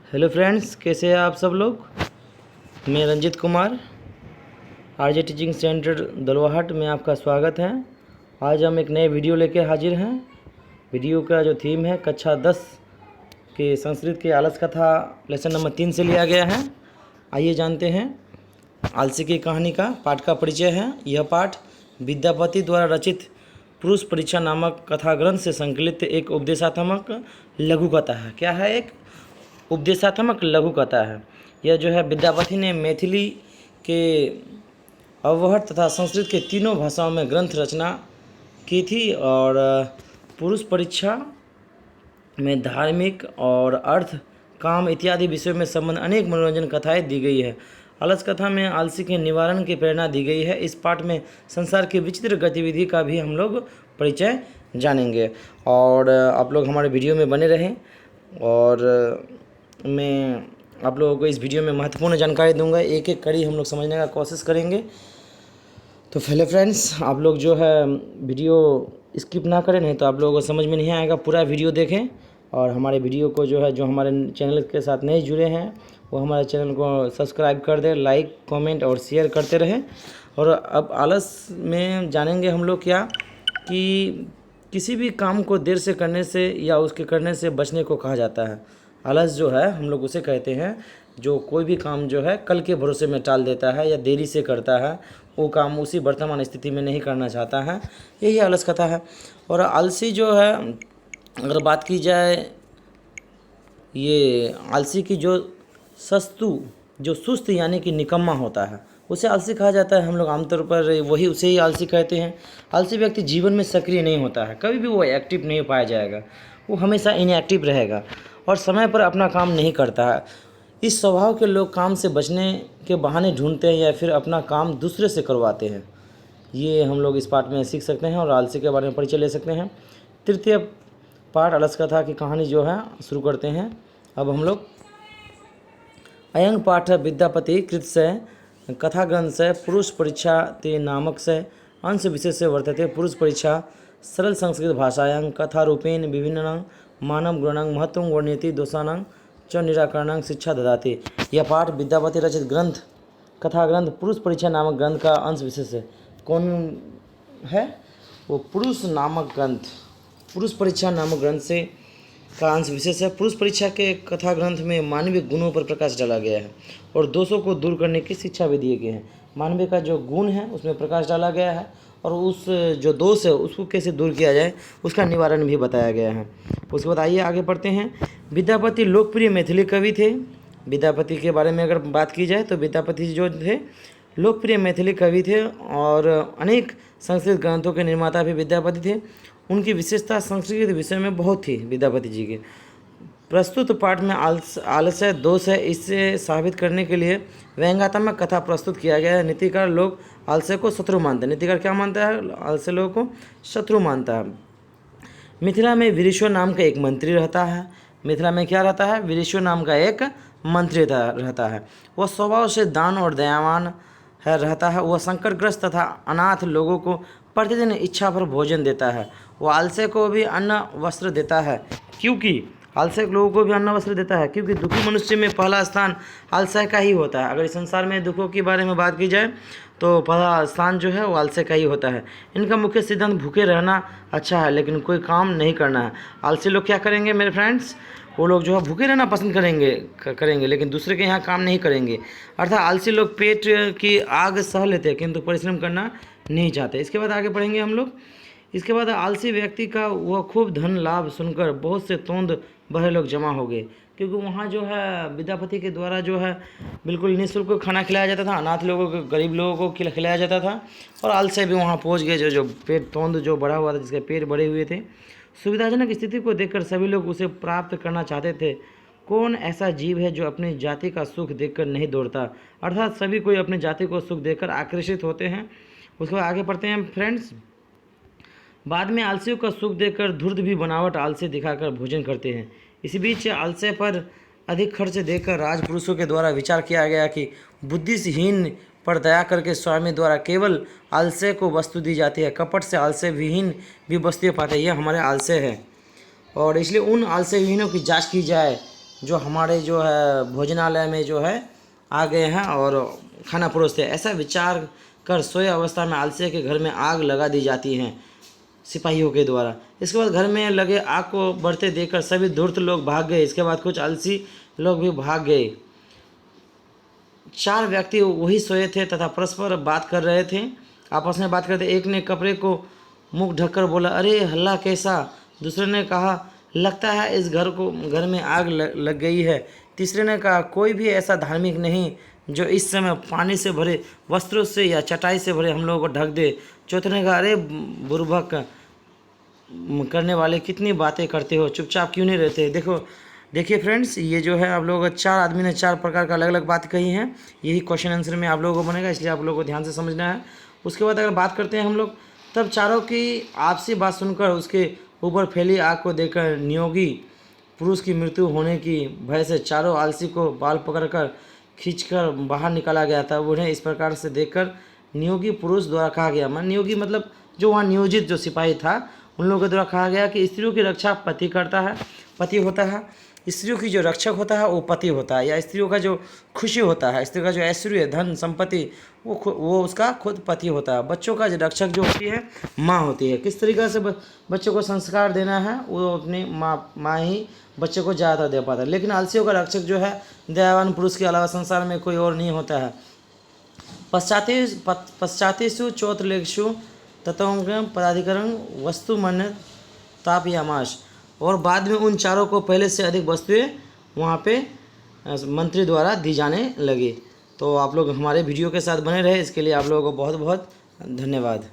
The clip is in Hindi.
हेलो फ्रेंड्स, कैसे हैं आप सब लोग। मैं Ranjit Kumar, RJ teaching centre Dalwahat में आपका स्वागत है। आज हम एक नए वीडियो लेके हाजिर हैं। वीडियो का जो थीम है कक्षा 10 के संस्कृत के आलस कथा लेसन नंबर 3 से लिया गया है। आइए जानते हैं आलसी की कहानी का पाठ का परिचय है। यह पाठ विद्यापति द्वारा रचित पुरुष परीक्षा नामक कथा ग्रंथ से संकलित एक उपदेशात्मक लघु कथा है। क्या है? एक उपदेशात्मक लघु कथा है। यह जो है विद्यापति ने मैथिली के अवहट तथा संस्कृत के तीनों भाषाओं में ग्रंथ रचना की थी और पुरुष परीक्षा में धार्मिक और अर्थ काम इत्यादि विषयों में संबंध अनेक मनोरंजन कथाएं दी गई है। आलस कथा में आलसी के निवारण की प्रेरणा दी गई है। इस पाठ में संसार की विचित्र गतिविधि का भी हम लोग परिचय जानेंगे और आप लोग हमारे वीडियो में बने रहें और मैं आप लोगों को इस वीडियो में महत्वपूर्ण जानकारी दूंगा। एक एक कड़ी हम लोग समझने का कोशिश करेंगे। तो पहले फ्रेंड्स, आप लोग जो है वीडियो स्किप ना करें, नहीं तो आप लोगों को समझ में नहीं आएगा। पूरा वीडियो देखें और हमारे वीडियो को जो है जो हमारे चैनल के साथ नहीं जुड़े हैं वो हमारे चैनल को सब्सक्राइब कर दें, लाइक कमेंट और शेयर करते रहें। और अब आलस में जानेंगे हम लोग क्या कि किसी भी काम को देर से करने से या उसके करने से बचने को कहा जाता है। आलस जो है हम लोग उसे कहते हैं जो कोई भी काम जो है कल के भरोसे में टाल देता है या देरी से करता है, वो काम उसी वर्तमान स्थिति में नहीं करना चाहता है। यही आलस कथा है। और आलसी जो है, अगर बात की जाए, ये आलसी की जो सुस्त यानी कि निकम्मा होता है उसे आलसी कहा जाता है। हम लोग आमतौर पर वही उसे ही आलसी कहते हैं। आलसी व्यक्ति जीवन में सक्रिय नहीं होता है, कभी भी वो एक्टिव नहीं पाया जाएगा, वो हमेशा इनएक्टिव रहेगा और समय पर अपना काम नहीं करता है। इस स्वभाव के लोग काम से बचने के बहाने ढूंढते हैं या फिर अपना काम दूसरे से करवाते हैं। ये हम लोग इस पाठ में सीख सकते हैं और आलसी के बारे में परिचय ले सकते हैं। तृतीय पाठ आलस कथा की कहानी जो है शुरू करते हैं। अब हम लोग अयंग पाठ विद्यापति कृत से कथा ग्रंथ से पुरुष परीक्षा ते नामक से अंश विशेष से वर्तते। पुरुष परीक्षा सरल संस्कृत भाषायां कथा रूपेण विभिन्नां मानव गुणानां महत्वं वर्णयति दोषानां च निराकरणां शिक्षा ददाति। यह पाठ विद्यापति रचित ग्रंथ कथा ग्रंथ पुरुष परीक्षा नामक ग्रंथ का अंश विशेष है। कौन है वो? पुरुष नामक ग्रंथ, पुरुष परीक्षा नामक ग्रंथ से का अंश विशेष है। पुरुष परीक्षा के कथा ग्रंथ में मानवीय गुणों पर प्रकाश डाला गया है और दोषों को दूर करने की शिक्षा भी दिए गए हैं। मानवीय का जो गुण है उसमें प्रकाश डाला गया है और उस जो दोष है उसको कैसे दूर किया जाए उसका निवारण भी बताया गया है। उसके बाद आइए आगे पढ़ते हैं। विद्यापति लोकप्रिय मैथिली कवि थे। विद्यापति के बारे में अगर बात की जाए तो विद्यापति जो थे लोकप्रिय मैथिली कवि थे और अनेक संस्कृत ग्रंथों के निर्माता भी विद्यापति थे। उनकी विशेषता संस्कृत विषय में बहुत थी विद्यापति जी के। प्रस्तुत पाठ में आलस्य दोष है, इससे साबित करने के लिए व्यंग्यात्मक कथा प्रस्तुत किया गया है। नीतिकार लोग आलस्य को शत्रु मानते हैं। नीतिकार क्या मानता है? आलस्य लोगों को शत्रु मानता है। मिथिला में वीरेश्वर नाम का एक मंत्री रहता है। मिथिला में क्या रहता है? वीरेश्वर नाम का एक मंत्री रहता है। वह स्वभाव से दान और दयावान रहता है। वह संकटग्रस्त तथा अनाथ लोगों को प्रतिदिन इच्छा पर भोजन देता है। वह आलस्य को भी अन्न वस्त्र देता है क्योंकि आलस्य लोगों को भी अन्न वस्त्र देता है क्योंकि दुखी मनुष्य में पहला स्थान आलस्य का ही होता है। अगर इस संसार में दुखों के बारे में बात की जाए तो पहला स्थान जो है वो आलस्य का ही होता है। इनका मुख्य सिद्धांत भूखे रहना अच्छा है लेकिन कोई काम नहीं करना है। आलसी लोग क्या करेंगे मेरे फ्रेंड्स? वो लोग जो है भूखे रहना पसंद करेंगे लेकिन दूसरे के यहाँ काम नहीं करेंगे। अर्थात आलसी लोग पेट की आग सह लेते हैं किंतु परिश्रम करना नहीं चाहते। इसके बाद आगे पढ़ेंगे हम लोग। इसके बाद आलसी व्यक्ति का वह खूब धन लाभ सुनकर बहुत से तोंद बहे लोग जमा हो गए क्योंकि वहाँ जो है विद्यापति के द्वारा जो है बिल्कुल निःशुल्क खाना खिलाया जाता था। अनाथ लोगों को, गरीब लोगों को खिलाया जाता था और आलसी भी वहाँ पहुँच गए। जो पेट तोंद जो बढ़ा हुआ था, जिसके पेट बढ़े हुए थे। सुविधाजनक स्थिति को देखकर सभी लोग उसे प्राप्त करना चाहते थे। कौन ऐसा जीव है जो अपनी जाति का सुख देखकर नहीं दौड़ता? अर्थात सभी कोई अपनी जाति को सुख देखकर आकर्षित होते हैं। उसके बाद आगे पढ़ते हैं फ्रेंड्स। बाद में आलसियों का सुख देखकर धूर्त भी बनावट आलसी दिखाकर भोजन करते हैं। इसी बीच आलस्य पर अधिक खर्च देकर राजपुरुषों के द्वारा विचार किया गया कि बुद्धिहीन पर दया करके स्वामी द्वारा केवल आलस्य को वस्तु दी जाती है। कपट से आलस्य विहीन भी वस्तुएं पाते हैं। यह हमारे आलस्य है और इसलिए उन आलस्य विहीनों की जांच की जाए जो हमारे जो है भोजनालय में जो है आ गए हैं और खाना परोसते हैं। ऐसा विचार कर सोए अवस्था में आलसी के घर में आग लगा दी जाती है सिपाहियों के द्वारा। इसके बाद घर में लगे आग को बढ़ते देखकर सभी धूर्त लोग भाग गए। इसके बाद कुछ आलसी लोग भी भाग गए। 4 व्यक्ति वही सोए थे तथा परस्पर बात कर रहे थे, आपस में बात करते। एक ने कपड़े को मुंह ढककर बोला, अरे हल्ला कैसा। दूसरे ने कहा, लगता है इस घर में आग लग गई है। तीसरे ने कहा, कोई भी ऐसा धार्मिक नहीं जो इस समय पानी से भरे वस्त्रों से या चटाई से भरे हम लोगों को ढक दे। चौथे ने कहा, अरे बुर्बक करने वाले, कितनी बातें करते हो, चुपचाप क्यों नहीं रहते। देखिए फ्रेंड्स, ये जो है आप लोग 4 आदमी ने 4 प्रकार का अलग अलग बात कही हैं। यही क्वेश्चन आंसर में आप लोगों को बनेगा, इसलिए आप लोगों को ध्यान से समझना है। उसके बाद अगर बात करते हैं हम लोग, तब चारों की आपसी बात सुनकर उसके ऊपर फैली आग को देखकर नियोगी पुरुष की मृत्यु होने की भय से चारों आलसी को बाल पकड़कर खींचकर बाहर निकाला गया था। उन्हें इस प्रकार से देखकर नियोगी पुरुष द्वारा कहा गया, मन नियोगी मतलब जो वहाँ नियोजित जो सिपाही था उन लोगों के द्वारा कहा गया कि स्त्रियों की रक्षा पति करता है, पति होता है। स्त्रियों की जो रक्षक होता है वो पति होता है, या स्त्रियों का जो खुशी होता है, स्त्री का जो ऐश्वर्य धन संपत्ति वो उसका खुद पति होता है। बच्चों का जो रक्षक जो होती है माँ होती है। किस तरीक़े से बच्चों को संस्कार देना है वो अपनी माँ ही बच्चे को ज़्यादा दे पाता है। लेकिन आलसियों का रक्षक जो है दयावान पुरुष के अलावा संसार में कोई और नहीं होता है। पश्चातेषु चौथलेषु तत्वज्ञ पदाधिकरण वस्तु मन तापयामाश। और बाद में उन चारों को पहले से अधिक वस्तुएं वहाँ पे मंत्री द्वारा दी जाने लगी। तो आप लोग हमारे वीडियो के साथ बने रहे, इसके लिए आप लोगों को बहुत बहुत धन्यवाद।